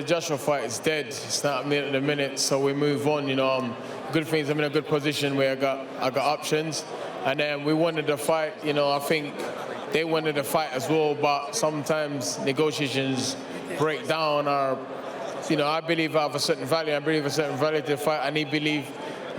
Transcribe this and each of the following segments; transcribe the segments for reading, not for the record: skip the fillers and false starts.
Joshua fight is dead. It's not at the minute, so we move on. You know, good things. I'm in a good position where I got options, and then we wanted to fight. You know, I think they wanted to fight as well, but sometimes negotiations break down. Or, you know, I believe I have a certain value. I believe a certain value to the fight, and he believes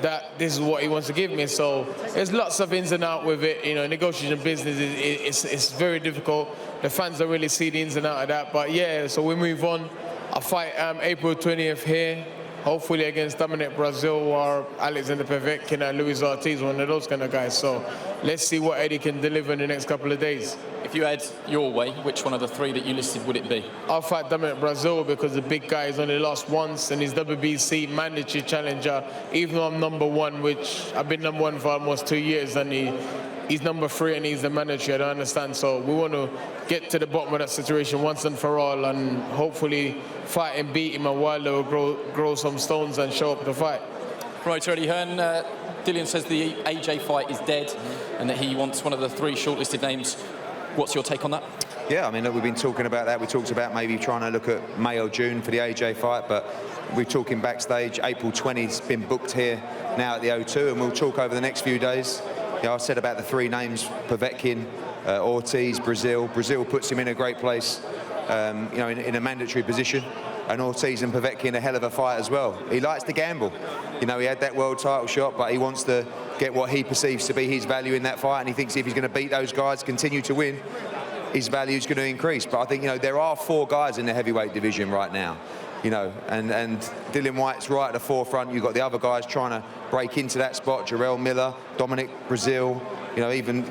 that this is what he wants to give me. So there's lots of ins and outs with it. You know, negotiation business it's very difficult. The fans don't really see the ins and outs of that. But yeah, so we move on. I fight April 20th here, hopefully against Dominic Breazeale or Alexander Povetkin and Luis Ortiz, one of those kind of guys. So let's see what Eddie can deliver in the next couple of days. If you had your way, which one of the three that you listed would it be? I'll fight Dominic Breazeale because the big guy has only lost once and he's WBC mandatory challenger. Even though I'm number one, which I've been number one for almost 2 years, and he's number 3 and he's the mandatory. I don't understand. So we want to get to the bottom of that situation once and for all, and hopefully fight and beat him, and Wilder will grow some stones and show up to fight. Right, Eddie Hearn, Dillian says the AJ fight is dead and that he wants one of the 3 shortlisted names. What's your take on that? Yeah, I mean, look, we've been talking about that. We talked about maybe trying to look at May or June for the AJ fight, but we're talking backstage. April 20's been booked here now at the O2, and we'll talk over the next few days. You know, I said about the 3 names, Povetkin, Ortiz, Breazeale. Breazeale puts him in a great place, you know, in a mandatory position. And Ortiz and Povetkin a hell of a fight as well. He likes to gamble. You know, he had that world title shot, but he wants to get what he perceives to be his value in that fight, and he thinks if he's going to beat those guys, continue to win, his value is going to increase. But I think, you know, there are 4 guys in the heavyweight division right now, you know, and Dillian Whyte's right at the forefront. You've got the other guys trying to break into that spot, Jarrell Miller, Dominic Breazeale, you know, even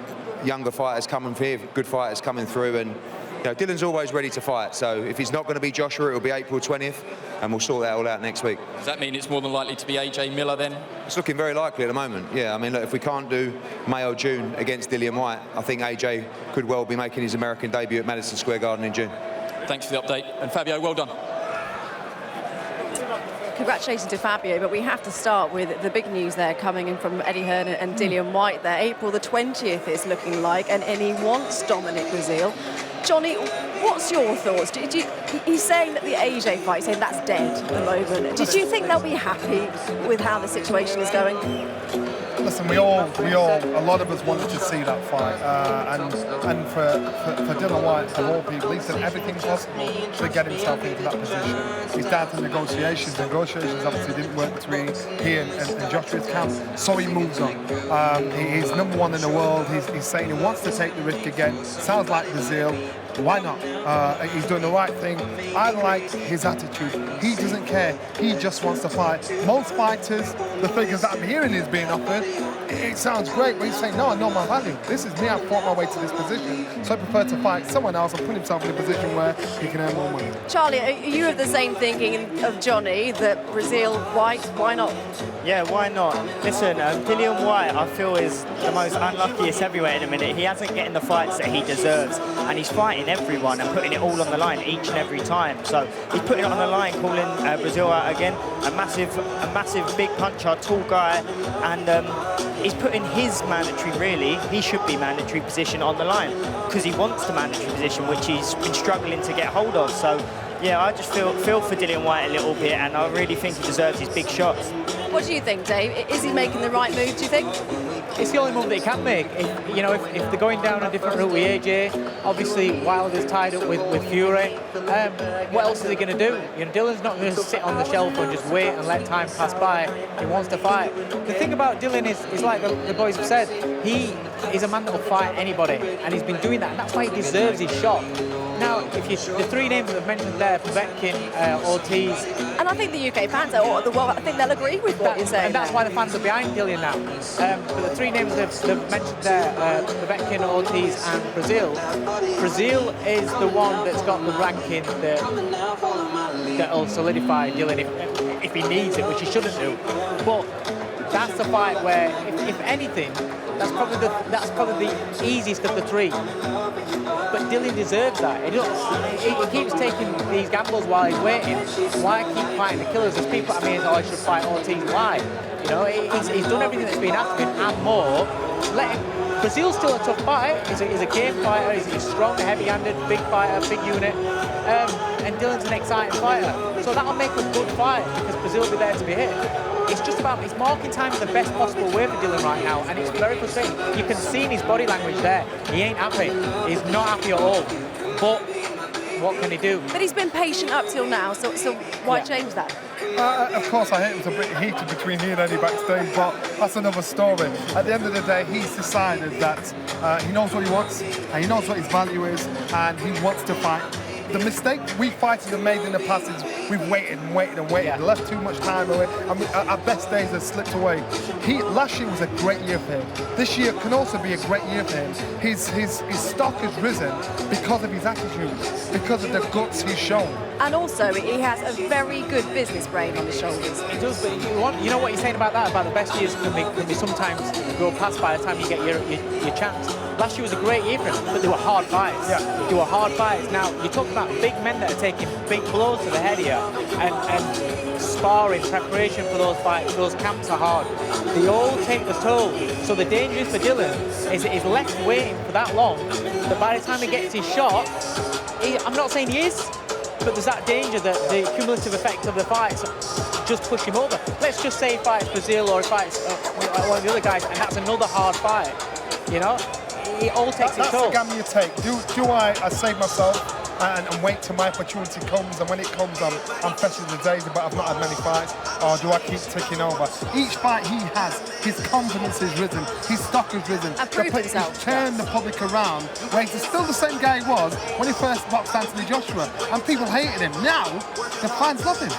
younger fighters coming here, good fighters coming through, and you know, Dillian's always ready to fight. So if he's not going to be Joshua, it'll be April 20th, and we'll sort that all out next week. Does that mean it's more than likely to be AJ Miller then? It's looking very likely at the moment, yeah. I mean, look, if we can't do May or June against Dillian Whyte, I think AJ could well be making his American debut at Madison Square Garden in June. Thanks for the update. And Fabio, well done. Congratulations to Fabio, but we have to start with the big news there coming in from Eddie Hearn and Dillian Whyte there. April the 20th is looking like, and he wants Dominic Breazeale. Johnny, what's your thoughts? He's saying that the AJ fight, saying that's dead at the moment. Did you think they'll be happy with how the situation is going? Listen, we all, a lot of us wanted to see that fight, and for Dillian Whyte, of all people, he's done everything possible to get himself into that position. He's down to negotiations. Negotiations obviously didn't work between he and Joshua's camp, so he moves on. He's number 1 in the world. He's saying he wants to take the risk again. Sounds like Breazeale. Why not? He's doing the right thing. I like his attitude. He doesn't care. He just wants to fight. Most fighters, the figures that I'm hearing is being offered, it sounds great, but he's saying, no, I know my value. This is me. I've fought my way to this position, so I prefer to fight someone else and put himself in a position where he can earn more money. Charlie, are you of the same thinking of Johnny, that Breazeale, Whyte, why not? Yeah, why not? Listen, Dillian Whyte, I feel, is the most unluckiest heavyweight in a minute. He hasn't getting the fights that he deserves, and he's fighting everyone and putting it all on the line each and every time. So he's putting it on the line, calling Breazeale out again. A massive big puncher, tall guy, and he's putting his mandatory, really, he should be mandatory position on the line because he wants the mandatory position, which he's been struggling to get hold of. So yeah, I just feel for Dillian Whyte a little bit, and I really think he deserves his big shots. What do you think, Dave? Is he making the right move, do you think? It's the only move that he can make. If they're going down a different route with AJ, obviously Wilder's tied up with Fury. What else are they going to do? You know, Dillian's not going to sit on the shelf and just wait and let time pass by. He wants to fight. The thing about Dillian is like the boys have said, he is a man that will fight anybody, and he's been doing that, and that's why he deserves his shot. Now, the 3 names that I've mentioned there, Povetkin, Ortiz... And I think the UK fans, or the world, I think they'll agree with what you're saying. And that's why the fans are behind Dillian now. But the 3 names they've mentioned there, Povetkin, Ortiz and Breazeale. Breazeale is the one that's got the ranking that'll solidify Dillian if he needs it, which he shouldn't do. But that's the fight where, if anything, that's probably the easiest of the 3. But Dillian deserves that. He keeps taking these gambles while he's waiting. Why keep fighting the killers? There's people, I should fight Ortiz. Why? You know, he's done everything that's been asked of him and more. Let him Breazeale's still a tough fight. He's a game fighter. He's strong, heavy-handed, big fighter, big unit. And Dillian's an exciting fighter. So that'll make a good fight because Breazeale will be there to be hit. It's just about, it's marking time in the best possible way for Dillian right now, and it's very frustrating. You can see in his body language there, he ain't happy. He's not happy at all. But what can he do? But he's been patient up till now, so why change that? Of course, I hate it was a bit heated between he and Eddie backstage, but that's another story. At the end of the day, he's decided that he knows what he wants, and he knows what his value is, and he wants to fight. The mistake we fighters have made in the past is we've waited and waited and waited, left too much time away, and our best days have slipped away. Last year was a great year for him. This year can also be a great year for him. His stock has risen because of his attitude, because of the guts he's shown. And also, he has a very good business brain on his shoulders. He does, but you know what you're saying about that, about the best years can be sometimes go past by the time you get your chance. Last year was a great year for him, but they were hard fights. Yeah. They were hard fights. Now, you're talking about big men that are taking big blows to the head here, and sparring, preparation for those fights, those camps are hard. They all take the toll. So the danger is for Dillian is left waiting for that long, that by the time he gets his shot, I'm not saying he is, but there's that danger that the cumulative effect of the fights just push him over. Let's just say he fights Breazeale or he fights one of the other guys, and that's another hard fight, you know? It all takes its toll. That's the gamble you take. Do I save myself and wait till my opportunity comes, and when it comes I'm fresh as the daisy, but I've not had many fights, or do I keep ticking over? Each fight he has, his confidence has risen, his stock has risen. He's turned the public around, where he's still the same guy he was when he first boxed Anthony Joshua, and people hated him. Now, the fans love him.